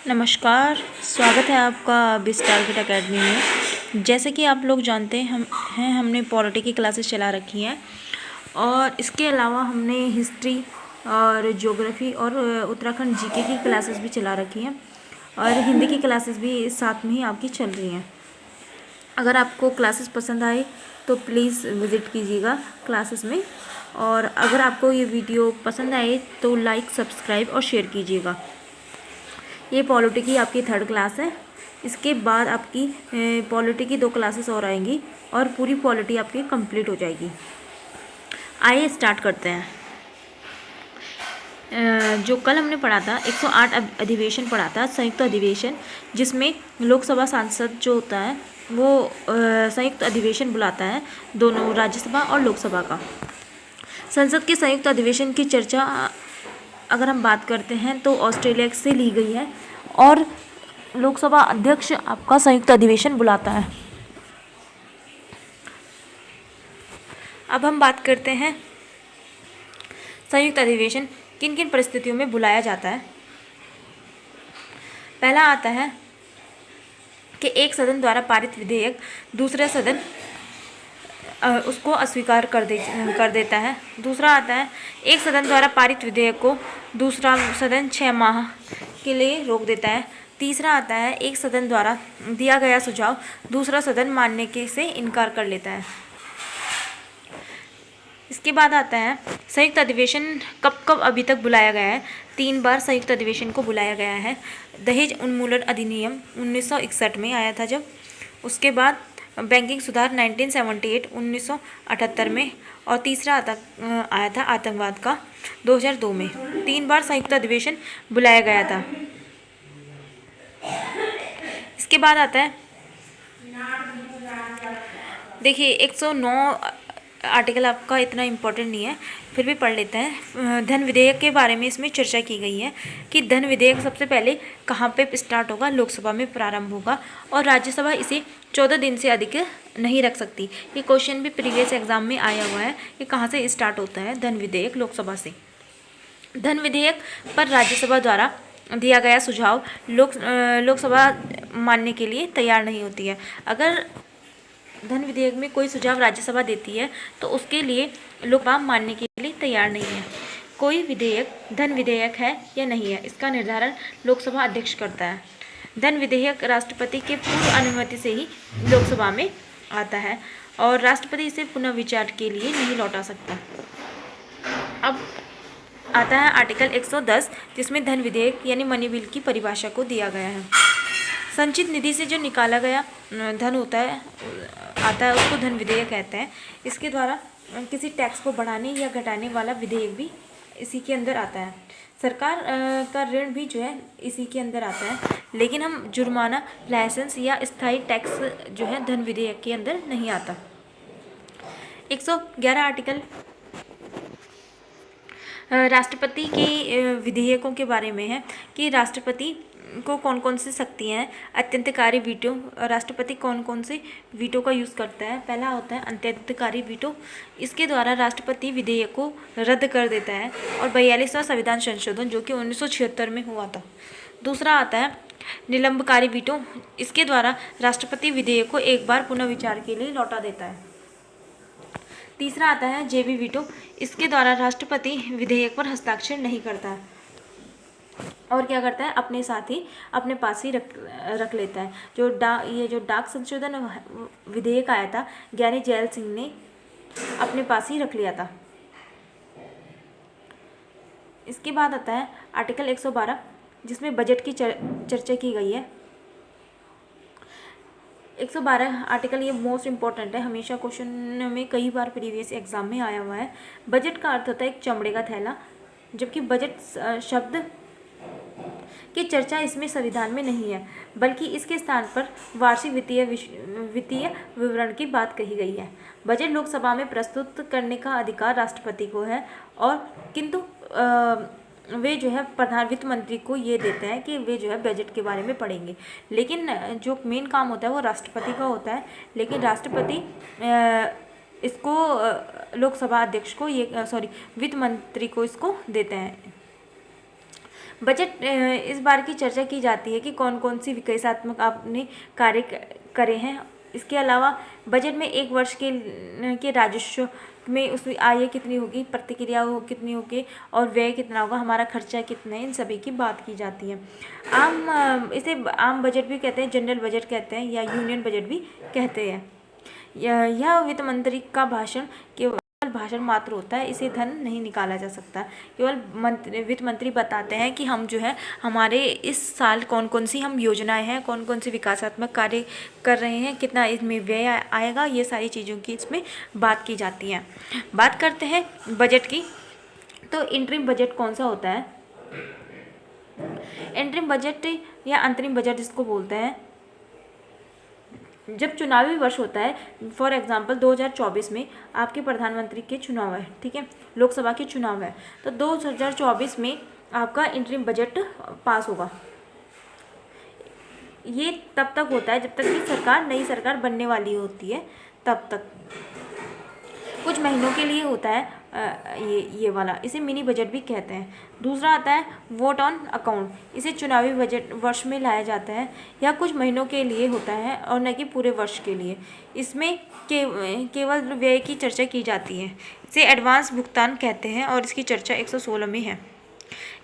नमस्कार, स्वागत है आपका बिस टारगेट अकेडमी में। जैसे कि आप लोग जानते हैं हमने पॉलिटी की क्लासेस चला रखी हैं और इसके अलावा हमने हिस्ट्री और ज्योग्राफी और उत्तराखंड जीके की क्लासेस भी चला रखी हैं और हिंदी की क्लासेस भी साथ में ही आपकी चल रही हैं। अगर आपको क्लासेस पसंद आए तो प्लीज़ विज़िट कीजिएगा क्लासेस में, और अगर आपको ये वीडियो पसंद आए तो लाइक, सब्सक्राइब और शेयर कीजिएगा। ये पॉलिटी की आपकी 3rd क्लास है। इसके बाद आपकी पॉलिटी की 2 क्लासेस और आएंगी और पूरी पॉलिटी आपकी कंप्लीट हो जाएगी। आइए स्टार्ट करते हैं। जो कल हमने पढ़ा था 108 अधिवेशन पढ़ा था, संयुक्त अधिवेशन, जिसमें लोकसभा सांसद जो होता है वो संयुक्त अधिवेशन बुलाता है, दोनों राज्यसभा और लोकसभा का। संसद के संयुक्त अधिवेशन की चर्चा अगर हम बात करते हैं तो ऑस्ट्रेलिया से ली गई है और लोकसभा अध्यक्ष आपका संयुक्त अधिवेशन बुलाता है। अब हम बात करते हैं संयुक्त अधिवेशन किन किन परिस्थितियों में बुलाया जाता है। पहला आता है कि एक सदन द्वारा पारित विधेयक दूसरे सदन उसको अस्वीकार कर देता है। दूसरा आता है एक सदन द्वारा पारित विधेयक को दूसरा सदन 6 माह के लिए रोक देता है। तीसरा आता है एक सदन द्वारा दिया गया सुझाव दूसरा सदन मानने के से इनकार कर लेता है। इसके बाद आता है संयुक्त अधिवेशन कब कब अभी तक बुलाया गया है। 3 बार संयुक्त अधिवेशन को बुलाया गया है। दहेज उन्मूलन अधिनियम 1961 में आया था जब, उसके बाद बैंकिंग सुधार 1978 1978 में, और तीसरा आया था आतंकवाद का 2002 में। 3 बार संयुक्त अधिवेशन बुलाया गया था। इसके बाद आता है, देखिए 109 आर्टिकल आपका इतना इम्पोर्टेंट नहीं है, फिर भी पढ़ लेते हैं। धन विधेयक के बारे में इसमें चर्चा की गई है कि धन विधेयक सबसे पहले कहाँ पे स्टार्ट होगा, लोकसभा में प्रारंभ होगा और राज्यसभा इसे 14 दिन से अधिक नहीं रख सकती। ये क्वेश्चन भी प्रीवियस एग्जाम में आया हुआ है कि कहाँ से स्टार्ट होता है धन विधेयक, लोकसभा से। धन विधेयक पर राज्यसभा द्वारा दिया गया सुझाव लोकसभा मानने के लिए तैयार नहीं होती है। अगर धन विधेयक में कोई सुझाव राज्यसभा देती है तो उसके लिए लोकसभा मानने के लिए तैयार नहीं है। कोई विधेयक धन विधेयक है या नहीं है, इसका निर्धारण लोकसभा अध्यक्ष करता है। धन विधेयक राष्ट्रपति के पूर्व अनुमति से ही लोकसभा में आता है और राष्ट्रपति इसे पुनः विचार के लिए नहीं लौटा सकता। अब आता है आर्टिकल 110, जिसमें धन विधेयक यानी मनी बिल की परिभाषा को दिया गया है। संचित निधि से जो निकाला गया धन आता है उसको धन विधेयक कहते हैं। इसके द्वारा किसी टैक्स को बढ़ाने या घटाने वाला विधेयक भी इसी के अंदर आता है। सरकार का ऋण भी जो है इसी के अंदर आता है, लेकिन हम जुर्माना, लाइसेंस या स्थायी टैक्स जो है धन विधेयक के अंदर नहीं आता। 111 आर्टिकल राष्ट्रपति के विधेयकों के बारे में है कि राष्ट्रपति को कौन कौन सी शक्तियाँ हैं। अत्यंतकारी वीटो, राष्ट्रपति कौन कौन से वीटो का यूज़ करता है। पहला होता है अत्यंतकारी वीटो, इसके द्वारा राष्ट्रपति विधेयक को रद्द कर देता है, और 42वां संविधान संशोधन जो कि 1976 में हुआ था। दूसरा आता है निलंबकारी वीटो, इसके द्वारा राष्ट्रपति विधेयक को एक बार पुनः विचार के लिए लौटा देता है। तीसरा आता है जेबी वीटो, इसके द्वारा राष्ट्रपति विधेयक पर हस्ताक्षर नहीं करता है और क्या करता है, अपने साथ ही अपने पास ही रख लेता है। ये जो डाक संशोधन विधेयक आया था, ज्ञानी जैल सिंह ने अपने पास ही रख लिया था। इसके बाद आता है आर्टिकल 112, जिसमें बजट की चर्चा की गई है। 112 आर्टिकल ये मोस्ट इम्पॉर्टेंट है, हमेशा क्वेश्चन में कई बार प्रीवियस एग्जाम में आया हुआ है। बजट का अर्थ होता है एक चमड़े का थैला, जबकि बजट शब्द की चर्चा इसमें संविधान में नहीं है, बल्कि इसके स्थान पर वार्षिक वित्तीय विवरण की बात कही गई है। बजट लोकसभा में प्रस्तुत करने का अधिकार राष्ट्रपति को है, और किंतु वे जो है प्रधान वित्त मंत्री को ये देते हैं कि वे जो है बजट के बारे में पढ़ेंगे, लेकिन जो मेन काम होता है वो राष्ट्रपति का होता है। लेकिन राष्ट्रपति इसको लोकसभा अध्यक्ष को वित्त मंत्री को इसको देते हैं। बजट इस बार की चर्चा की जाती है कि कौन कौन सी विकासात्मक आपने कार्य करे हैं। इसके अलावा बजट में एक वर्ष के राजस्व में उसकी आय कितनी होगी, प्रतिक्रिया कितनी होगी और व्यय कितना होगा, हमारा खर्चा कितना है, इन सभी की बात की जाती है। इसे आम बजट भी कहते हैं, जनरल बजट कहते हैं या यूनियन बजट भी कहते हैं। यह वित्त मंत्री का भाषण केवल भाषण मात्र होता है, इसे धन नहीं निकाला जा सकता। केवल वित्त मंत्री बताते हैं कि हम जो है हमारे इस साल कौन कौन सी हम योजनाएं हैं, कौन कौन सी विकासात्मक कार्य कर रहे हैं, कितना इसमें व्यय आएगा, ये सारी चीज़ों की इसमें बात की जाती है। बात करते हैं बजट की, तो इंटरिम बजट कौन सा होता है। इंटरिम बजट या अंतरिम बजट जिसको बोलते हैं, जब चुनावी वर्ष होता है, फॉर एग्जांपल 2024 में आपके प्रधानमंत्री के चुनाव है, ठीक है, लोकसभा के चुनाव है, तो 2024 में आपका इंटरिम बजट पास होगा। ये तब तक होता है जब तक कि नई सरकार बनने वाली होती है, तब तक कुछ महीनों के लिए होता है ये वाला, इसे मिनी बजट भी कहते हैं। दूसरा आता है वोट ऑन अकाउंट, इसे चुनावी बजट वर्ष में लाया जाता है या कुछ महीनों के लिए होता है और न कि पूरे वर्ष के लिए। इसमें केवल व्यय की चर्चा की जाती है। इसे एडवांस भुगतान कहते हैं और इसकी चर्चा 116 में है।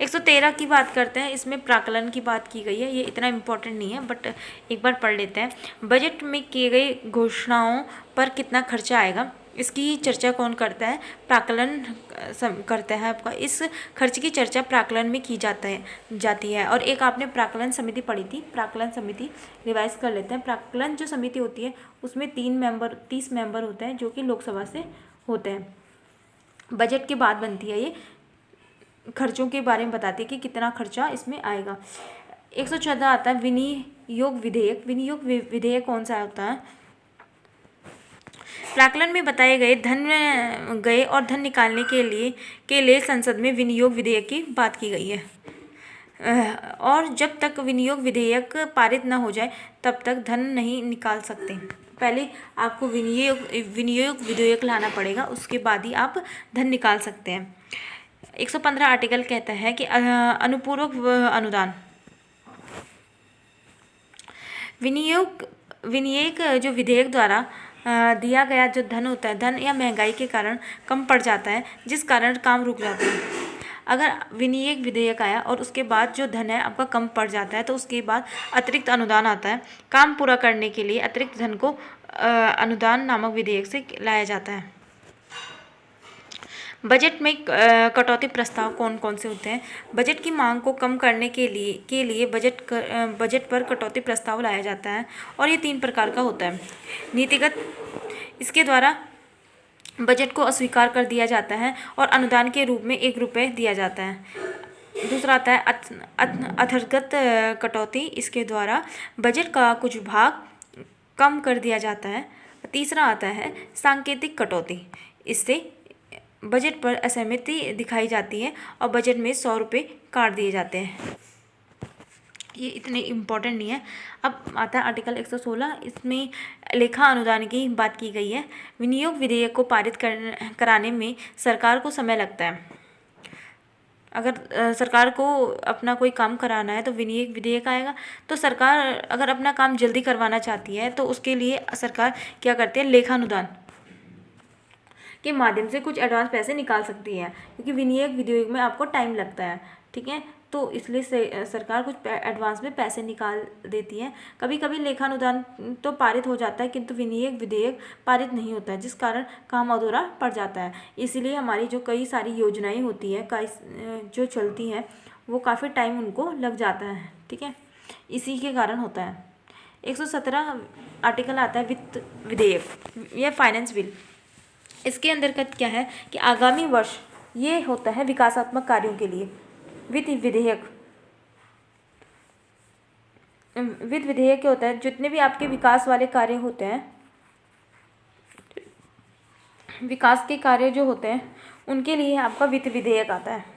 113 की बात करते हैं, इसमें प्राक्कलन की बात की गई है। ये इतना इम्पोर्टेंट नहीं है बट एक बार पढ़ लेते हैं। बजट में किए गए घोषणाओं पर कितना खर्चा आएगा, इसकी चर्चा कौन करता है, प्राक्कलन करता है आपका। इस खर्च की चर्चा प्राक्कलन में की जाती है। और एक आपने प्राक्कलन समिति पढ़ी थी, प्राक्कलन समिति रिवाइज कर लेते हैं। प्राक्कलन जो समिति होती है उसमें 30 मेंबर होते हैं जो कि लोकसभा से होते हैं। बजट के बाद बनती है, ये खर्चों के बारे में बताती है कि कितना खर्चा इसमें आएगा। 114 आता है विनियोग विधेयक। विनियोग विधेयक कौन सा होता है, प्राक्कलन में बताए गए और धन निकालने के लिए संसद में विनियोग विधेयक की बात की गई है। और जब तक विनियोग विधेयक पारित न हो जाए तब तक धन नहीं निकाल सकते। पहले आपको विनियोग विधेयक लाना पड़ेगा, उसके बाद ही आप धन निकाल सकते हैं। 115 आर्टिकल कहता है कि अनुपूरक अनुदान, विनियोग जो विधेयक द्वारा दिया गया जो धन होता है, धन या महंगाई के कारण कम पड़ जाता है, जिस कारण काम रुक जाता है। अगर विनियोग विधेयक आया और उसके बाद जो धन है आपका कम पड़ जाता है तो उसके बाद अतिरिक्त अनुदान आता है। काम पूरा करने के लिए अतिरिक्त धन को अनुदान नामक विधेयक से लाया जाता है। बजट में कटौती प्रस्ताव कौन कौन से होते हैं। बजट की मांग को कम करने के लिए बजट पर कटौती प्रस्ताव लाया जाता है और ये 3 प्रकार का होता है। नीतिगत, इसके द्वारा बजट को अस्वीकार कर दिया जाता है और अनुदान के रूप में 1 रुपये दिया जाता है। दूसरा आता है अर्थगत कटौती, इसके द्वारा बजट का कुछ भाग कम कर दिया जाता है। तीसरा आता है सांकेतिक कटौती, इससे बजट पर असहमति दिखाई जाती है और बजट में 100 रुपये काट दिए जाते हैं। ये इतने इम्पोर्टेंट नहीं है। अब आता है आर्टिकल 116, इसमें लेखा अनुदान की बात की गई है। विनियोग विधेयक को पारित कराने में सरकार को समय लगता है। अगर सरकार को अपना कोई काम कराना है तो विनियोग विधेयक आएगा। तो सरकार अगर अपना काम जल्दी करवाना चाहती है तो उसके लिए सरकार क्या करती है, लेखा अनुदान के माध्यम से कुछ एडवांस पैसे निकाल सकती है, क्योंकि विनियोग विधेयक में आपको टाइम लगता है, ठीक है, तो इसलिए सरकार कुछ एडवांस में पैसे निकाल देती है। कभी कभी लेखानुदान तो पारित हो जाता है किंतु विनियोग विधेयक पारित नहीं होता है, जिस कारण काम अधूरा पड़ जाता है। इसलिए हमारी जो कई सारी योजनाएं होती हैं जो चलती हैं वो काफ़ी टाइम उनको लग जाता है, ठीक है, इसी के कारण होता है। 117 आर्टिकल आता है वित्त विधेयक या फाइनेंस बिल। इसके अंतर्गत क्या है कि आगामी वर्ष ये होता है विकासात्मक कार्यों के लिए वित्त विधेयक। वित्त विधेयक क्या होता है, जितने भी आपके विकास वाले कार्य होते हैं, विकास के कार्य जो होते हैं उनके लिए आपका वित्त विधेयक आता है।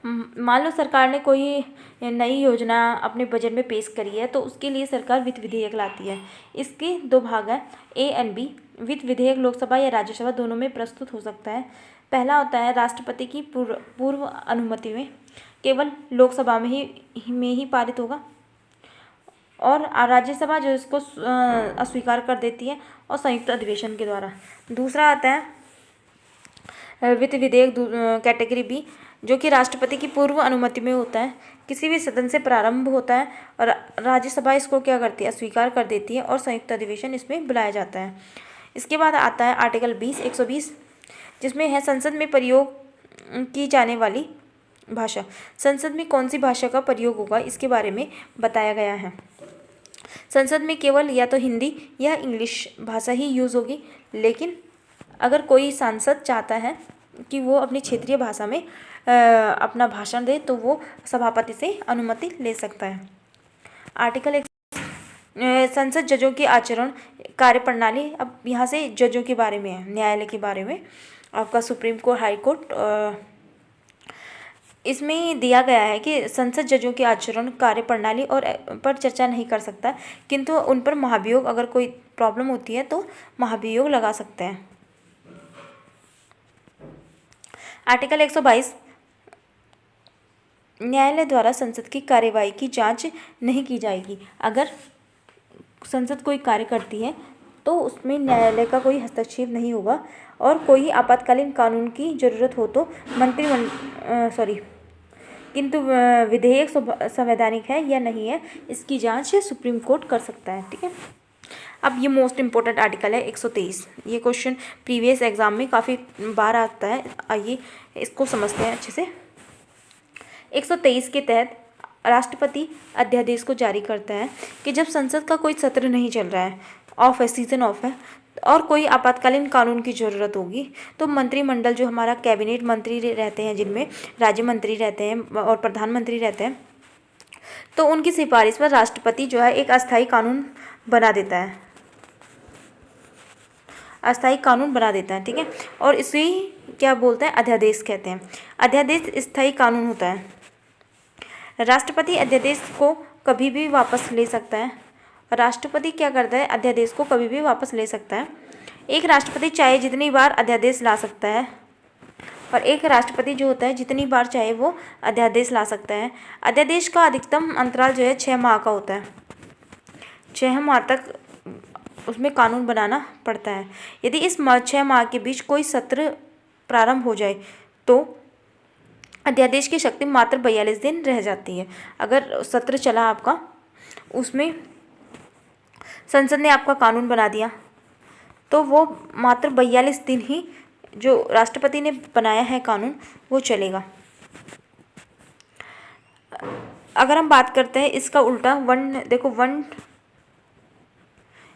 मान लो सरकार ने कोई नई योजना अपने बजट में पेश करी है तो उसके लिए सरकार वित्त विधेयक लाती है। इसके 2 भाग हैं, ए एंड बी। वित्त विधेयक लोकसभा या राज्यसभा दोनों में प्रस्तुत हो सकता है। पहला होता है राष्ट्रपति की पूर्व अनुमति में, केवल लोकसभा में ही पारित होगा, और राज्यसभा जो इसको अस्वीकार कर देती है, और संयुक्त अधिवेशन के द्वारा। दूसरा आता है वित्त विधेयक कैटेगरी बी, जो कि राष्ट्रपति की पूर्व अनुमति में होता है, किसी भी सदन से प्रारंभ होता है और राज्यसभा इसको क्या करती है, अस्वीकार कर देती है, और संयुक्त अधिवेशन इसमें बुलाया जाता है। इसके बाद आता है आर्टिकल 120, जिसमें है संसद में प्रयोग की जाने वाली भाषा। संसद में कौन सी भाषा का प्रयोग होगा, इसके बारे में बताया गया है। संसद में केवल या तो हिंदी या इंग्लिश भाषा ही यूज़ होगी, लेकिन अगर कोई सांसद चाहता है कि वो अपनी क्षेत्रीय भाषा में अपना भाषण दे, तो वो सभापति से अनुमति ले सकता है। आर्टिकल संसद जजों की आचरण कार्यप्रणाली। अब यहाँ से जजों के बारे में है, न्यायालय के बारे में। आपका सुप्रीम कोर्ट, हाई कोर्ट, इसमें दिया गया है कि संसद जजों के आचरण कार्यप्रणाली और पर चर्चा नहीं कर सकता, किंतु उन पर महाभियोग, अगर कोई प्रॉब्लम होती है तो महाभियोग लगा सकते हैं। आर्टिकल 122, न्यायालय द्वारा संसद की कार्यवाही की जांच नहीं की जाएगी। अगर संसद कोई कार्य करती है तो उसमें न्यायालय का कोई हस्तक्षेप नहीं होगा, और कोई आपातकालीन कानून की ज़रूरत हो तो किंतु विधेयक संवैधानिक है या नहीं है, इसकी जांच सुप्रीम कोर्ट कर सकता है। ठीक है। अब ये मोस्ट इम्पोर्टेंट आर्टिकल है 123। ये क्वेश्चन प्रीवियस एग्जाम में काफ़ी बार आता है। आइए इसको समझते हैं अच्छे से। 123 के तहत राष्ट्रपति अध्यादेश को जारी करता है कि जब संसद का कोई सत्र नहीं चल रहा है, ऑफ है, सीजन ऑफ है, और कोई आपातकालीन कानून की ज़रूरत होगी, तो मंत्रिमंडल, जो हमारा कैबिनेट मंत्री रहते हैं, जिनमें राज्य मंत्री रहते हैं और प्रधानमंत्री रहते हैं, तो उनकी सिफारिश पर राष्ट्रपति जो है एक अस्थायी कानून बना देता है, अस्थायी कानून बना देता है। ठीक है। और इसे क्या बोलते हैं, अध्यादेश कहते हैं। अध्यादेश स्थायी कानून होता है। राष्ट्रपति अध्यादेश को कभी भी वापस ले सकता है। राष्ट्रपति क्या करता है, अध्यादेश को कभी भी वापस ले सकता है। एक राष्ट्रपति चाहे जितनी बार अध्यादेश ला सकता है, और एक राष्ट्रपति जो होता है जितनी बार चाहे वो अध्यादेश ला सकता है। अध्यादेश का अधिकतम अंतराल जो है 6 माह का होता है। 6 माह तक उसमें कानून बनाना पड़ता है। यदि इस 6 माह के बीच कोई सत्र प्रारंभ हो जाए तो अध्यादेश की शक्ति मात्र 42 दिन रह जाती है। अगर सत्र चला आपका, उसमें संसद ने आपका कानून बना दिया, तो वो मात्र 42 दिन ही जो राष्ट्रपति ने बनाया है कानून, वो चलेगा। अगर हम बात करते हैं इसका उल्टा,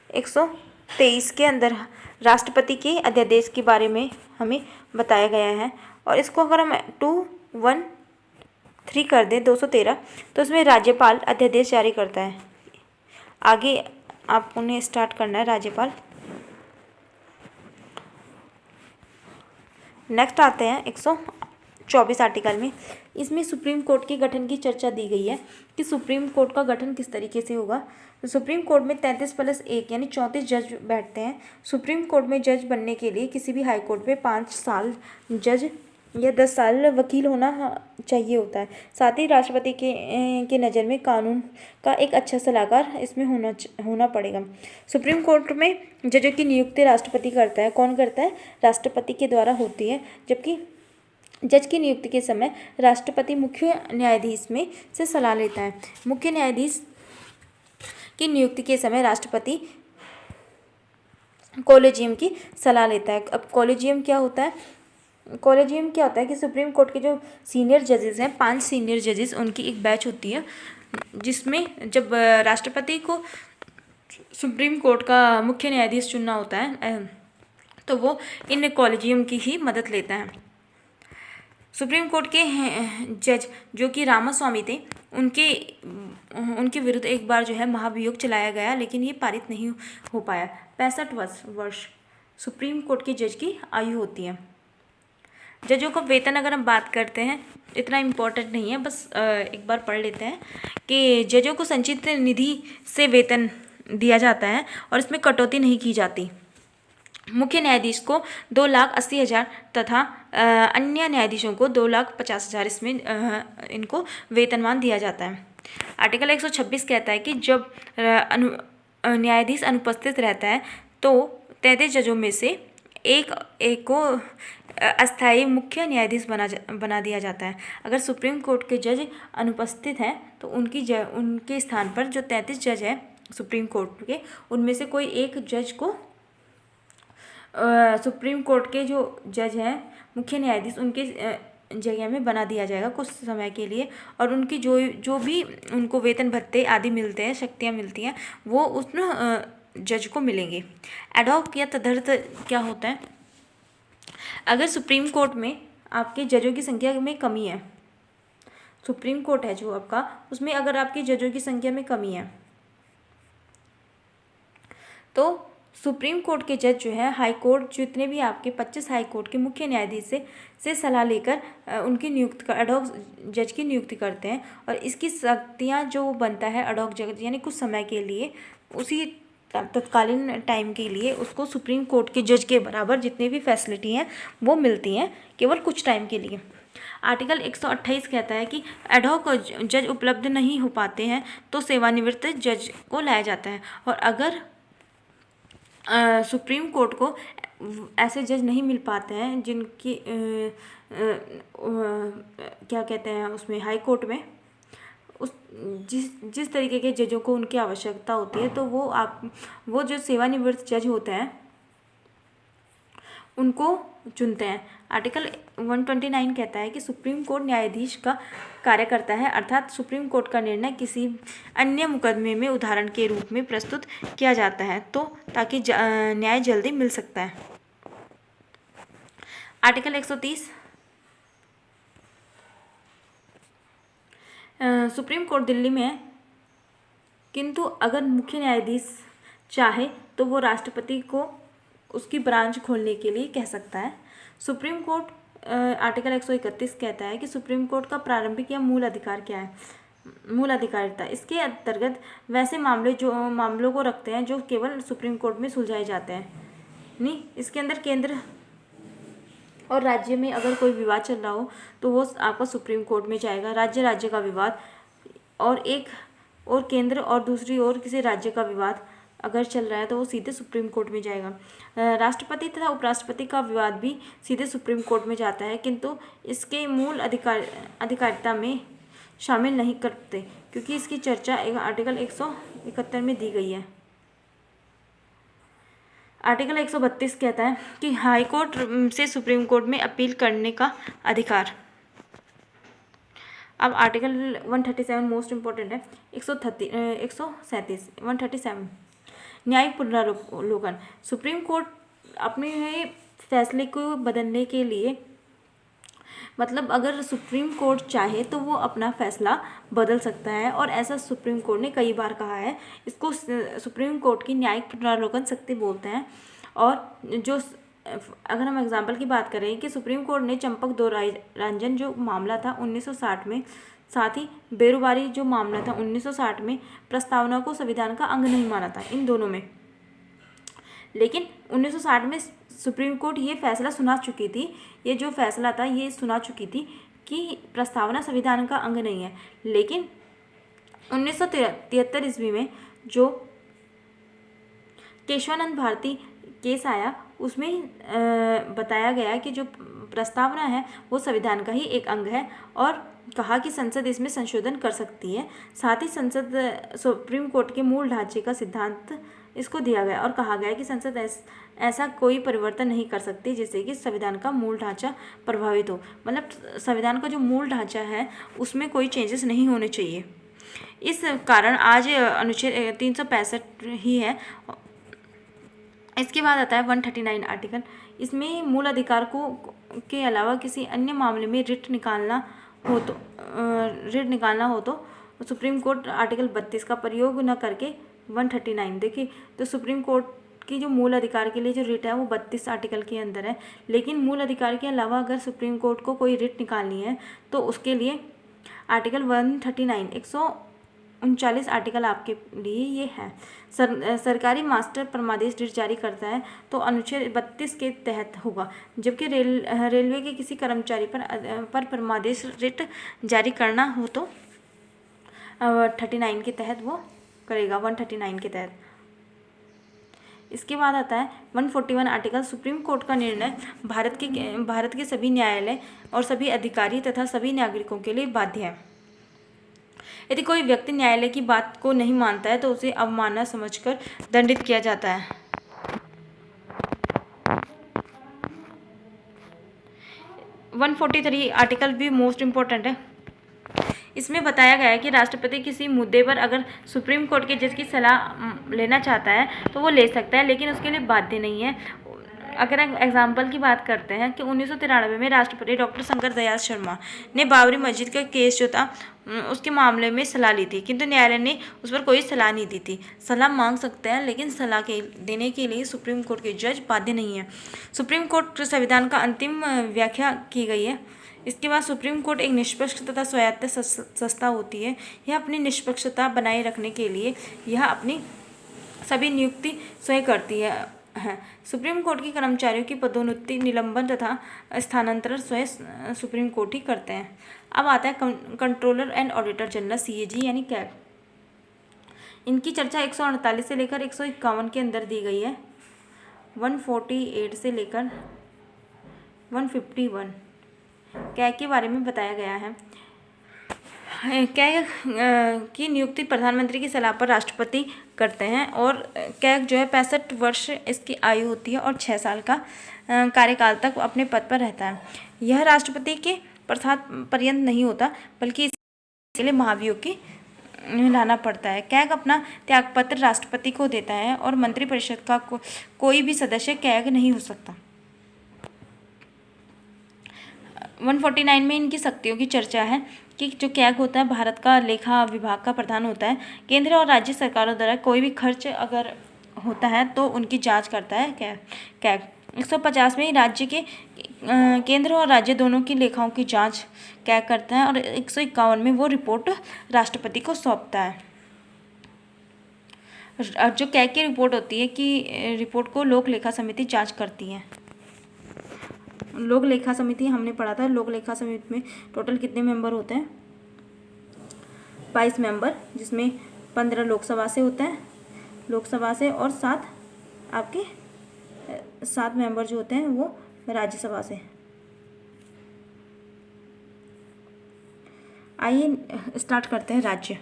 123 के अंदर राष्ट्रपति के अध्यादेश के बारे में हमें बताया गया है, और इसको अगर हम 213 कर दें, 213, तो इसमें राज्यपाल अध्यादेश जारी करता है। आगे आप उन्हें स्टार्ट करना है, राज्यपाल। नेक्स्ट आते हैं 124 आर्टिकल में। इसमें सुप्रीम कोर्ट के गठन की चर्चा दी गई है कि सुप्रीम कोर्ट का गठन किस तरीके से होगा। तो सुप्रीम कोर्ट में 33+1 यानी 34 जज बैठते हैं। सुप्रीम कोर्ट में जज बनने के लिए किसी भी हाई कोर्ट में 5 साल जज या 10 साल वकील होना चाहिए होता है। साथ ही राष्ट्रपति के नज़र में कानून का एक अच्छा सलाहकार इसमें होना पड़ेगा। सुप्रीम कोर्ट में जजों की नियुक्ति राष्ट्रपति करता है। कौन करता है? राष्ट्रपति के द्वारा होती है। जबकि जज की नियुक्ति के समय राष्ट्रपति मुख्य न्यायाधीश में से सलाह लेता है। मुख्य न्यायाधीश की नियुक्ति के समय राष्ट्रपति कॉलेजियम की सलाह लेता है। अब कॉलेजियम क्या होता है? कॉलेजियम क्या होता है कि सुप्रीम कोर्ट के जो सीनियर जजेस हैं, 5 सीनियर जजेस, उनकी एक बैच होती है, जिसमें जब राष्ट्रपति को सुप्रीम कोर्ट का मुख्य न्यायाधीश चुनना होता है, तो वो इन कॉलेजियम की ही मदद लेता है। सुप्रीम कोर्ट के जज जो कि रामास्वामी थे, उनके विरुद्ध एक बार जो है महाभियोग चलाया गया, लेकिन ये पारित नहीं हो पाया। 65 वर्ष सुप्रीम कोर्ट के जज की आयु होती है। जजों का वेतन अगर हम बात करते हैं, इतना इम्पोर्टेंट नहीं है, बस एक बार पढ़ लेते हैं कि जजों को संचित निधि से वेतन दिया जाता है और इसमें कटौती नहीं की जाती। मुख्य न्यायाधीश को 2,80,000 तथा अन्य न्यायाधीशों को 2,50,000 इसमें इनको वेतनमान दिया जाता है। आर्टिकल 126 कहता है कि जब न्यायाधीश अनुपस्थित रहता है तो 33 जजों में से एक को अस्थायी मुख्य न्यायाधीश बना दिया जाता है। अगर सुप्रीम कोर्ट के जज अनुपस्थित हैं तो उनके स्थान पर जो 33 जज हैं सुप्रीम कोर्ट के, उनमें से कोई एक जज को सुप्रीम कोर्ट के जो जज हैं मुख्य न्यायाधीश उनके जगह में बना दिया जाएगा कुछ समय के लिए, और उनकी जो भी उनको वेतन भत्ते आदि मिलते हैं, शक्तियाँ मिलती हैं, वो उस जज को मिलेंगे। एडहॉक या तदर्थ क्या होता है? अगर सुप्रीम कोर्ट में आपके जजों की संख्या में कमी है, सुप्रीम कोर्ट है जो आपका, उसमें अगर आपके जजों की संख्या में कमी है तो सुप्रीम कोर्ट के जज जो है हाई कोर्ट, जितने भी आपके 25 हाई कोर्ट के मुख्य न्यायाधीश से सलाह लेकर उनकी नियुक्ति कर एडहॉक जज की नियुक्ति करते हैं, और इसकी शक्तियाँ जो बनता है एडहॉक जज यानी कुछ समय के लिए, उसी तत्कालीन टाइम के लिए उसको सुप्रीम कोर्ट के जज के बराबर जितने भी फैसिलिटी हैं वो मिलती हैं केवल कुछ टाइम के लिए। आर्टिकल 128 कहता है कि एडहॉक जज उपलब्ध नहीं हो पाते हैं तो सेवानिवृत्त जज को लाया जाता है, और अगर सुप्रीम कोर्ट को ऐसे जज नहीं मिल पाते हैं जिनकी क्या कहते हैं उसमें हाई कोर्ट में उस जिस तरीके के जजों को उनकी आवश्यकता होती है, तो वो जो सेवानिवृत्त जज होते हैं उनको चुनते हैं। आर्टिकल 129 कहता है कि सुप्रीम कोर्ट न्यायाधीश का कार्य करता है, अर्थात सुप्रीम कोर्ट का निर्णय किसी अन्य मुकदमे में उदाहरण के रूप में प्रस्तुत किया जाता है तो ताकि न्याय जल्दी मिल सकता है। आर्टिकल 130 सुप्रीम कोर्ट दिल्ली में है, किंतु अगर मुख्य न्यायाधीश चाहे तो वो राष्ट्रपति को उसकी ब्रांच खोलने के लिए कह सकता है। सुप्रीम कोर्ट आर्टिकल 131 कहता है कि सुप्रीम कोर्ट का प्रारंभिक या मूल अधिकार क्या है? मूल अधिकारिता। इसके अंतर्गत वैसे मामलों को रखते हैं जो केवल सुप्रीम कोर्ट में सुलझाए जाते हैं। नहीं, इसके अंदर केंद्र और राज्य में अगर कोई विवाद चल रहा हो तो वो आपका सुप्रीम कोर्ट में जाएगा। राज्य का विवाद और केंद्र और दूसरी ओर किसी राज्य का विवाद अगर चल रहा है तो वो सीधे सुप्रीम कोर्ट में जाएगा। राष्ट्रपति तथा उपराष्ट्रपति का विवाद भी सीधे सुप्रीम कोर्ट में जाता है, किंतु इसके मूल अधिकारिता में शामिल नहीं करते क्योंकि इसकी चर्चा आर्टिकल 171 में दी गई है। आर्टिकल 132 कहता है कि हाई कोर्ट से सुप्रीम कोर्ट में अपील करने का अधिकार। अब आर्टिकल 137 मोस्ट इम्पोर्टेंट है। 137 न्यायिक पुनरावलोकन। सुप्रीम कोर्ट अपने फैसले को बदलने के लिए, मतलब अगर सुप्रीम कोर्ट चाहे तो वो अपना फैसला बदल सकता है, और ऐसा सुप्रीम कोर्ट ने कई बार कहा है। इसको सुप्रीम कोर्ट की न्यायिक पुनरावलोकन शक्ति बोलते हैं। और जो अगर हम एग्जाम्पल की बात करें कि सुप्रीम कोर्ट ने चंपक दो रंजन जो मामला था 1960 में, साथ ही बेरोबारी जो मामला था 1960 में, प्रस्तावना को संविधान का अंग नहीं माना था इन दोनों में। लेकिन 1960 में सुप्रीम कोर्ट ये फैसला सुना चुकी थी, ये जो फैसला था ये सुना चुकी थी कि प्रस्तावना संविधान का अंग नहीं है। लेकिन 1973 ईस्वी में जो केशवानंद भारती केस आया उसमें बताया गया कि जो प्रस्तावना है वो संविधान का ही एक अंग है, और कहा कि संसद इसमें संशोधन कर सकती है। साथ ही संसद सुप्रीम कोर्ट के मूल ढांचे का सिद्धांत इसको दिया गया और कहा गया कि संसद ऐसा कोई परिवर्तन नहीं कर सकती जिससे कि संविधान का मूल ढांचा प्रभावित हो। मतलब संविधान का जो मूल ढांचा है उसमें कोई चेंजेस नहीं होने चाहिए। इस कारण आज अनुच्छेद 365 ही है। इसके बाद आता है 139 आर्टिकल। इसमें मूल अधिकार के अलावा किसी अन्य मामले में रिट निकालना हो तो सुप्रीम कोर्ट आर्टिकल 32 का प्रयोग न करके 139 देखिए, तो सुप्रीम कोर्ट की जो मूल अधिकार के लिए जो रिट है वो 32 आर्टिकल के अंदर है। लेकिन मूल अधिकार के अलावा अगर सुप्रीम कोर्ट को कोई रिट निकालनी है तो उसके लिए आर्टिकल 139 39 आर्टिकल आपके लिए ये है। सरकारी मास्टर परमादेश रिट जारी करता है तो अनुच्छेद 32 के तहत होगा, जबकि रेलवे के किसी कर्मचारी पर परमादेश रिट जारी करना हो तो 39 के तहत वो करेगा, 139 के तहत। इसके बाद आता है 141 आर्टिकल, सुप्रीम कोर्ट का निर्णय भारत के सभी न्यायालय और सभी अधिकारी तथा सभी नागरिकों के लिए बाध्य है। यदि कोई व्यक्ति न्यायालय की बात को नहीं मानता है तो उसे अवमानना समझकर दंडित किया जाता है। वन 143 आर्टिकल भी मोस्ट इम्पोर्टेंट है। इसमें बताया गया है कि राष्ट्रपति किसी मुद्दे पर अगर सुप्रीम कोर्ट के जज की सलाह लेना चाहता है तो वो ले सकता है, लेकिन उसके लिए बाध्य नहीं है। अगर एग्जाम्पल की बात करते हैं कि 1993 में राष्ट्रपति डॉक्टर शंकर दयाल शर्मा ने बाबरी मस्जिद का केस जो था उसके मामले में सलाह ली थी, किंतु न्यायालय ने उस पर कोई सलाह नहीं दी थी। सलाह मांग सकते हैं, लेकिन सलाह देने के लिए सुप्रीम कोर्ट के जज बाध्य नहीं है। सुप्रीम कोर्ट संविधान का अंतिम व्याख्या की गई है। इसके बाद सुप्रीम कोर्ट एक निष्पक्ष तथा स्वायत्त संस्था होती है। यह अपनी निष्पक्षता बनाए रखने के लिए यह अपनी सभी नियुक्ति स्वयं करती है। सुप्रीम कोर्ट के कर्मचारियों की पदोन्नति, निलंबन तथा स्थानांतरण स्वयं सुप्रीम कोर्ट ही करते हैं। अब आता है controller and auditor general CAG यानी कैग। इनकी चर्चा 148 से लेकर 151 के अंदर दी गई है। 148 से लेकर 151 कैग के बारे में बताया गया है। कैग की नियुक्ति प्रधानमंत्री की सलाह पर राष्ट्रपति करते हैं और कैग जो है 65 वर्ष इसकी आयु होती है और 6 साल का कार्यकाल तक अपने पद पर रहता है। यह राष्ट्रपति के प्रसाद पर्यंत नहीं होता, बल्कि इसके लिए महाभियोग लाना पड़ता है। कैग अपना त्यागपत्र राष्ट्रपति को देता है और मंत्रिपरिषद का कोई भी सदस्य कैग नहीं हो सकता। 149 में इनकी शक्तियों की चर्चा है कि जो कैग होता है भारत का लेखा विभाग का प्रधान होता है। केंद्र और राज्य सरकारों द्वारा कोई भी खर्च अगर होता है तो उनकी जांच करता है कैग। 150 में राज्य के केंद्र और राज्य दोनों की लेखाओं की जांच कैग करता है और 151 में वो रिपोर्ट राष्ट्रपति को सौंपता है। जो कैग की रिपोर्ट होती है कि रिपोर्ट को लोक लेखा समिति जांच करती है। लोक लेखा समिति हमने पढ़ा था। लोक लेखा समिति में टोटल कितने मेंबर होते हैं? 22 मेंबर, जिसमें 15 लोकसभा से होते हैं, लोकसभा से, और 7 मेंबर जो होते हैं वो राज्यसभा से। आइए स्टार्ट करते हैं राज्य।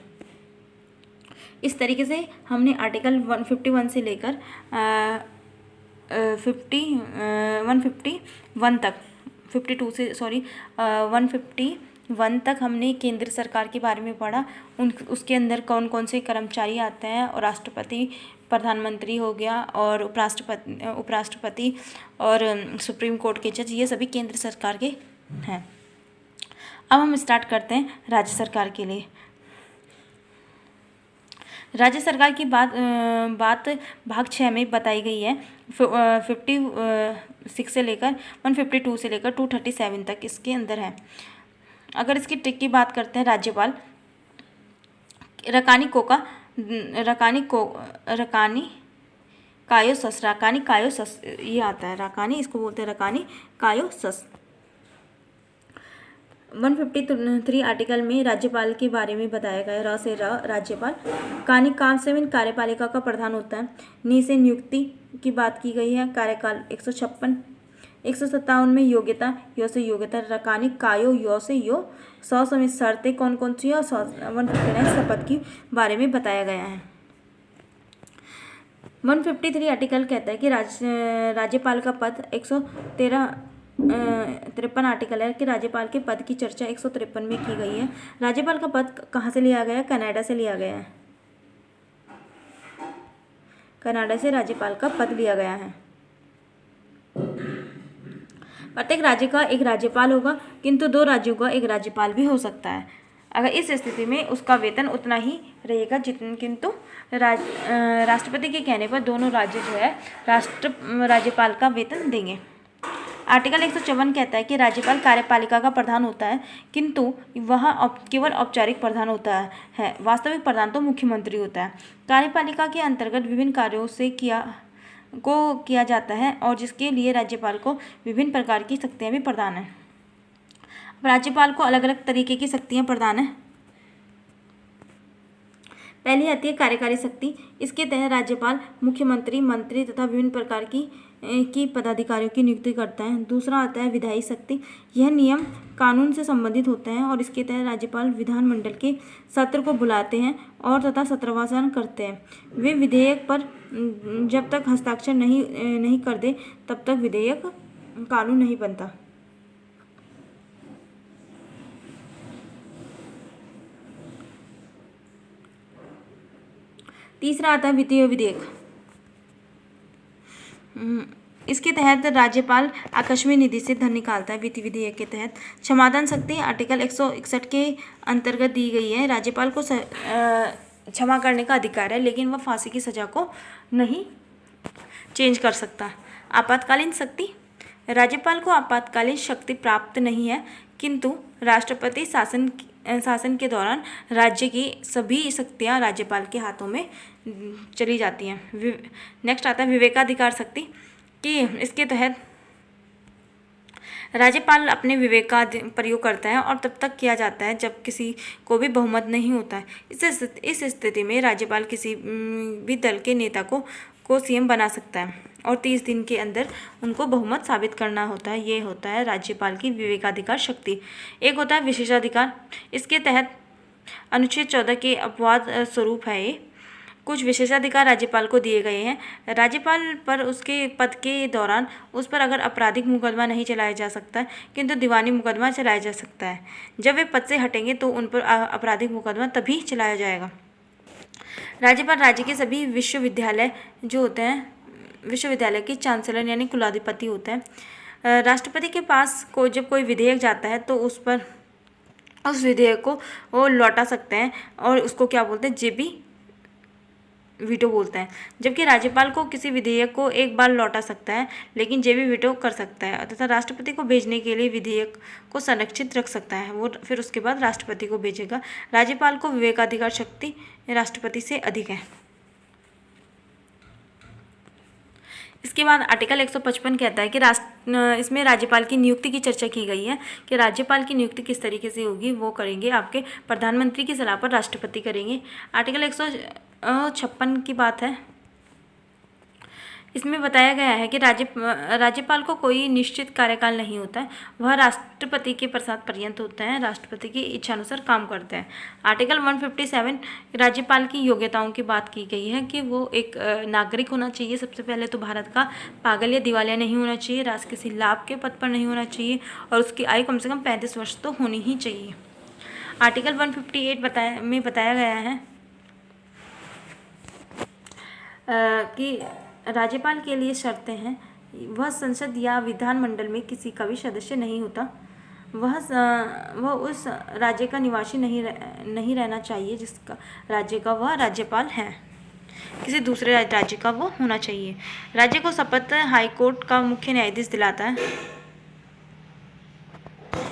इस तरीके से हमने आर्टिकल 151 से लेकर 151 तक 151 तक हमने केंद्र सरकार के बारे में पढ़ा। उसके अंदर कौन कौन से कर्मचारी आते हैं, और राष्ट्रपति, प्रधानमंत्री हो गया, और उपराष्ट्रपति और सुप्रीम कोर्ट के जज, ये सभी केंद्र सरकार के हैं। अब हम स्टार्ट करते हैं राज्य सरकार के लिए। राज्य सरकार की बात भाग 6 में बताई गई है। 56 से लेकर 152 से लेकर 237 तक इसके अंदर है। अगर इसकी ट्रिक की बात करते हैं, राज्यपाल रकानी कायो सस ये आता है। रकानी, इसको बोलते हैं रकानी कायो सस। 153 आर्टिकल में राज्यपाल के बारे में बताया गया। र से राज्यपाल। कानी काम से कार्यपालिका का प्रधान होता है। नी से नियुक्ति की बात की गई है। कार्यकाल 156। 157 में योग्यता, यो से योग्यता। रकानी कायो, यो से यो। 100 समेत शर्तें कौन कौन सी है, और 159 शपथ की बारे में बताया गया है। 153 आर्टिकल कहता है कि राज्यपाल का पद 153 आर्टिकल है कि राज्यपाल के पद की चर्चा 153 में की गई है। राज्यपाल का पद कहाँ से लिया गया है? कनाडा से लिया गया है। कनाडा से राज्यपाल का पद लिया गया है। प्रत्येक राज्य का एक राज्यपाल होगा, किंतु 2 राज्यों का एक राज्यपाल भी हो सकता है। अगर इस स्थिति में उसका वेतन उतना ही रहेगा किंतु राष्ट्रपति के कहने पर दोनों राज्य जो है राज्यपाल का वेतन देंगे। आर्टिकल 154 कहता है कि राज्यपाल कार्यपालिका का प्रधान होता है, किंतु वह केवल औपचारिक प्रधान होता है, वास्तविक प्रधान तो मुख्यमंत्री होता है। कार्यपालिका के अंतर्गत विभिन्न कार्यों से किया जाता है और जिसके लिए राज्यपाल को विभिन्न प्रकार की शक्तियाँ भी प्रदान हैं। राज्यपाल को अलग अलग तरीके की शक्तियाँ प्रदान हैं। पहली आती है कार्यकारी शक्ति। इसके तहत राज्यपाल मुख्यमंत्री, मंत्री तथा विभिन्न प्रकार की पदाधिकारियों की नियुक्ति करता है। दूसरा आता है विधायी शक्ति। यह नियम कानून से संबंधित होते हैं और इसके तहत राज्यपाल विधानमंडल के सत्र को बुलाते हैं और तथा सत्रवाचन करते हैं। वे विधेयक पर जब तक हस्ताक्षर नहीं कर दे तब तक विधेयक कानून नहीं बनता। तीसरा आता है वित्तीय विधेयक। इसके तहत राज्यपाल आकस्मिक निधि से धन निकालता है। वित्तीय विधेयक के तहत क्षमादान शक्ति आर्टिकल 161 के अंतर्गत दी गई है। राज्यपाल को क्षमा करने का अधिकार है, लेकिन वह फांसी की सजा को नहीं चेंज कर सकता। आपातकालीन शक्ति। राज्यपाल को आपातकालीन शक्ति प्राप्त नहीं है, किंतु राष्ट्रपति शासन के दौरान राज्य की सभी शक्तियां राज्यपाल के हाथों में चली जाती हैं। नेक्स्ट आता है विवेकाधिकार शक्ति कि इसके तहत राज्यपाल अपने विवेक का प्रयोग करता है और तब तक किया जाता है जब किसी को भी बहुमत नहीं होता है। इस स्थिति में राज्यपाल किसी भी दल के नेता को सीएम बना सकता है और 30 दिन के अंदर उनको बहुमत साबित करना होता है। ये होता है राज्यपाल की विवेकाधिकार शक्ति। एक होता है विशेषाधिकार। इसके तहत अनुच्छेद 14 के अपवाद स्वरूप है ये। कुछ विशेषाधिकार राज्यपाल को दिए गए हैं। राज्यपाल पर उसके पद के दौरान उस पर अगर आपराधिक मुकदमा नहीं चलाया जा सकता, किंतु दीवानी मुकदमा चलाया जा सकता है। जब वे पद से हटेंगे तो उन पर आपराधिक मुकदमा तभी चलाया जाएगा। राज्यपाल राज्य के सभी विश्वविद्यालय जो होते हैं, विश्वविद्यालय के चांसलर यानी कुलाधिपति होते हैं। राष्ट्रपति के पास जब कोई विधेयक जाता है तो उस विधेयक को वो लौटा सकते हैं और उसको क्या बोलते हैं, जेबी वीटो बोलते हैं। जबकि राज्यपाल को किसी विधेयक को एक बार लौटा सकता है, लेकिन जेबी वीटो कर सकता है तथा राष्ट्रपति को भेजने के लिए विधेयक को संरक्षित रख सकता है। वो फिर उसके बाद राष्ट्रपति को भेजेगा। राज्यपाल को विवेकाधिकार शक्ति राष्ट्रपति से अधिक है। इसके बाद आर्टिकल 155 कहता है कि इसमें राज्यपाल की नियुक्ति की चर्चा की गई है कि राज्यपाल की नियुक्ति किस तरीके से होगी। वो करेंगे आपके प्रधानमंत्री की सलाह पर राष्ट्रपति करेंगे। आर्टिकल 156 की बात है। इसमें बताया गया है कि राज्यपाल को कोई निश्चित कार्यकाल नहीं होता है, वह राष्ट्रपति के प्रसाद पर्यंत होता है, राष्ट्रपति की इच्छानुसार काम करते हैं। आर्टिकल 157 राज्यपाल की योग्यताओं की बात की गई है कि वो एक नागरिक होना चाहिए। सबसे पहले तो भारत का पागल या दिवालिया नहीं होना चाहिए, राष्ट्र किसी लाभ के पद पर नहीं होना चाहिए और उसकी आयु कम से कम 35 वर्ष तो होनी ही चाहिए। आर्टिकल 158 में बताया गया है कि राज्यपाल के लिए शर्तें हैं। वह संसद या विधानमंडल में किसी का भी सदस्य नहीं होता। वह उस राज्य का निवासी नहीं रहना चाहिए जिसका राज्य का वह राज्यपाल है, किसी दूसरे राज्य का वो होना चाहिए। राज्य को शपथ हाईकोर्ट का मुख्य न्यायाधीश दिलाता है।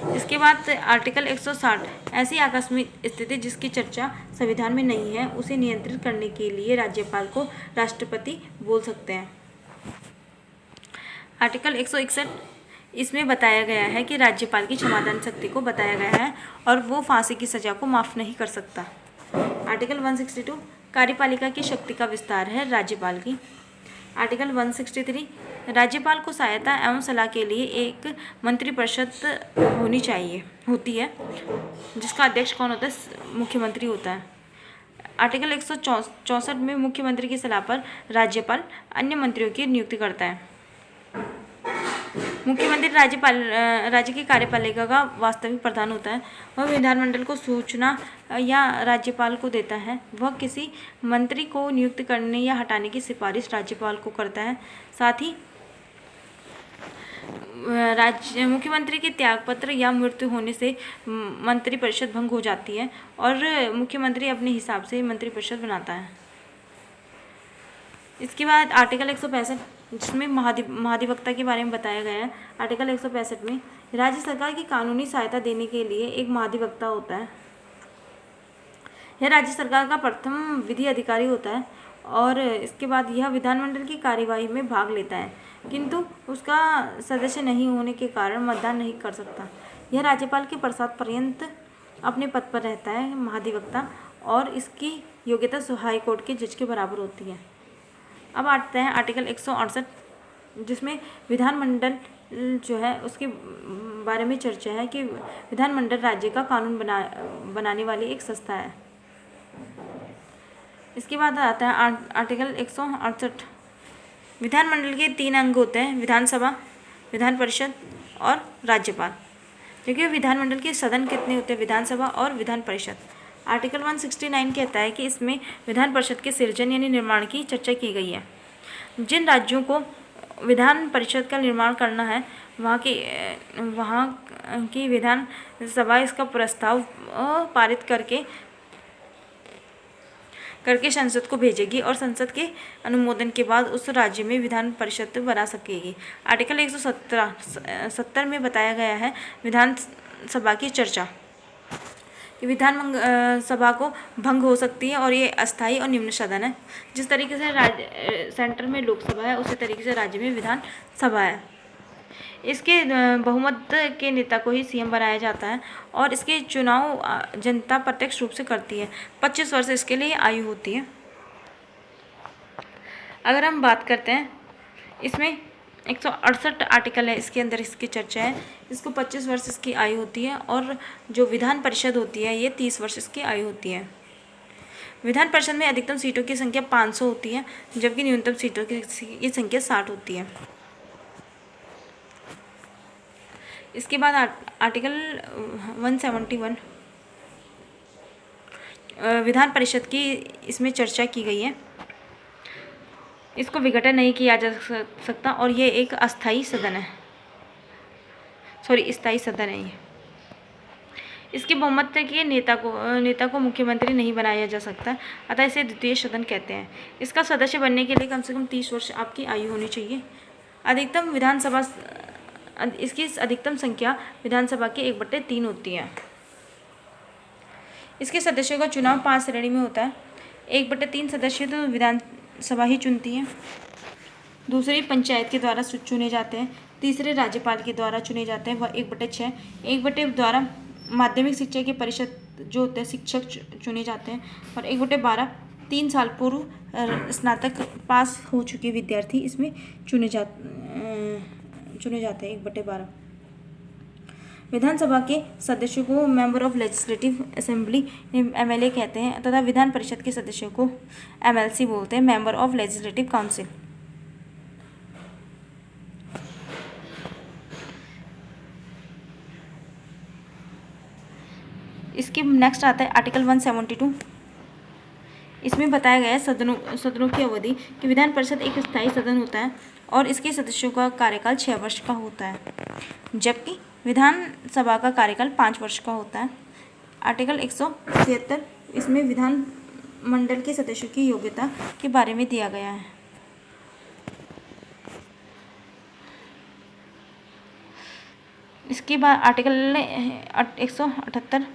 इसके बाद आर्टिकल 160 ऐसी आकस्मिक स्थिति जिसकी चर्चा संविधान में नहीं है, उसे नियंत्रित करने के लिए राज्यपाल को राष्ट्रपति बोल सकते हैं। आर्टिकल 161 इसमें बताया गया है कि राज्यपाल की क्षमादान शक्ति को बताया गया है और वो फांसी की सजा को माफ़ नहीं कर सकता। आर्टिकल 162 कार्यपालिका की शक्ति का विस्तार है राज्यपाल की। आर्टिकल 163 राज्यपाल को सहायता एवं सलाह के लिए एक मंत्रिपरिषद होती है जिसका अध्यक्ष कौन होता है, मुख्यमंत्री होता है। आर्टिकल 164 में मुख्यमंत्री की सलाह पर राज्यपाल अन्य मंत्रियों की नियुक्ति करता है। मुख्यमंत्री राज्य की कार्यपालिका का वास्तविक प्रधान होता है। वह विधानमंडल को सूचना या राज्यपाल को देता है। वह किसी मंत्री को नियुक्त करने या हटाने की सिफारिश राज्यपाल को करता है। साथ ही मुख्यमंत्री के त्यागपत्र या मृत्यु होने से मंत्रिपरिषद भंग हो जाती है और मुख्यमंत्री अपने हिसाब से मंत्रिपरिषद बनाता है। इसके बाद आर्टिकल 165 जिसमें महाधिवक्ता के बारे में बताया गया है। आर्टिकल 165 में राज्य सरकार की कानूनी सहायता देने के लिए एक महाधिवक्ता होता है। यह राज्य सरकार का प्रथम विधि अधिकारी होता है और इसके बाद यह विधानमंडल की कार्यवाही में भाग लेता है, किंतु उसका सदस्य नहीं होने के कारण मतदान नहीं कर सकता। यह राज्यपाल के प्रसाद पर्यंत अपने पद पर रहता है महाधिवक्ता, और इसकी योग्यता हाई कोर्ट के जज के बराबर होती है। अब आते हैं आर्टिकल 168, जिसमें विधानमंडल जो है उसके बारे में चर्चा है कि विधानमंडल राज्य का कानून बनाने वाली एक संस्था है। इसके बाद आता है आर्टिकल 168। विधानमंडल के 3 अंग होते हैं, विधानसभा, विधान परिषद और राज्यपाल। क्योंकि विधानमंडल के सदन कितने होते हैं, विधानसभा और विधान परिषद। आर्टिकल 169 कहता है कि इसमें विधान परिषद के सृजन यानी निर्माण की चर्चा की गई है। जिन राज्यों को विधान परिषद का निर्माण करना है वहाँ की विधान सभा इसका प्रस्ताव पारित करके संसद को भेजेगी और संसद के अनुमोदन के बाद उस राज्य में विधान परिषद बना सकेगी। आर्टिकल 170 में बताया गया है विधान सभा की चर्चा कि विधान सभा को भंग हो सकती है और ये अस्थायी और निम्न सदन है। जिस तरीके से सेंटर में लोकसभा है उसी तरीके से राज्य में विधान सभा है। इसके बहुमत के नेता को ही सीएम बनाया जाता है और इसके चुनाव जनता प्रत्यक्ष रूप से करती है। 25 वर्ष इसके लिए आयु होती है। अगर हम बात करते हैं, इसमें 168 आर्टिकल है, इसके अंदर इसकी चर्चा है। इसको 25 वर्ष इसकी आयु होती है और जो विधान परिषद होती है ये 30 वर्ष इसकी आयु होती है। विधान परिषद में अधिकतम सीटों की संख्या 500 होती है, जबकि न्यूनतम सीटों की संख्या 60 होती है। इसके बाद आर्टिकल 171 विधान परिषद की इसमें चर्चा की गई है। इसको विघटन नहीं किया जा सकता और ये एक अस्थायी सदन है, स्थायी सदन है ये। इसके बहुमत के नेता को मुख्यमंत्री नहीं बनाया जा सकता, अतः इसे द्वितीय सदन कहते हैं। इसका सदस्य बनने के लिए कम से कम 30 वर्ष आपकी आयु होनी चाहिए। इसकी अधिकतम संख्या विधानसभा के 1/3 होती है। इसके सदस्यों का चुनाव 5 श्रेणी में होता है। 1/3 सदस्य तो विधानसभा ही चुनती है, दूसरे पंचायत के द्वारा चुने जाते हैं, तीसरे राज्यपाल के द्वारा चुने जाते हैं, वह 1/6। 1/2 द्वारा माध्यमिक शिक्षा के परिषद जो होते हैं शिक्षक चुने जाते हैं, और 1/12 3 साल पूर्व स्नातक पास हो चुके विद्यार्थी इसमें चुने जाते हैं। 1/12 विधानसभा के सदस्यों को member of legislative assembly MLA कहते हैं तथा विधान परिषद के सदस्यों को MLC बोलते हैं, मेंबर ऑफ लेजिस्लेटिव काउंसिल। इसके नेक्स्ट आता है आर्टिकल 172। इसमें बताया गया है सदनों की अवधि कि विधान परिषद एक स्थायी सदन होता है और इसके सदस्यों का कार्यकाल 6 वर्ष का होता है, जबकि विधानसभा का कार्यकाल 5 वर्ष का होता है। आर्टिकल 173 इसमें विधान मंडल के सदस्यों की योग्यता के बारे में दिया गया है। इसके बाद आर्टिकल 178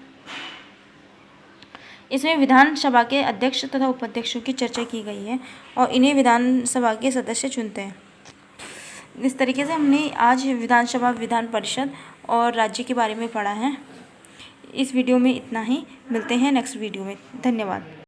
इसमें विधानसभा के अध्यक्ष तथा उपाध्यक्षों की चर्चा की गई है और इन्हें विधानसभा के सदस्य चुनते हैं। इस तरीके से हमने आज विधानसभा, विधान परिषद और राज्य के बारे में पढ़ा है। इस वीडियो में इतना ही, मिलते हैं नेक्स्ट वीडियो में। धन्यवाद।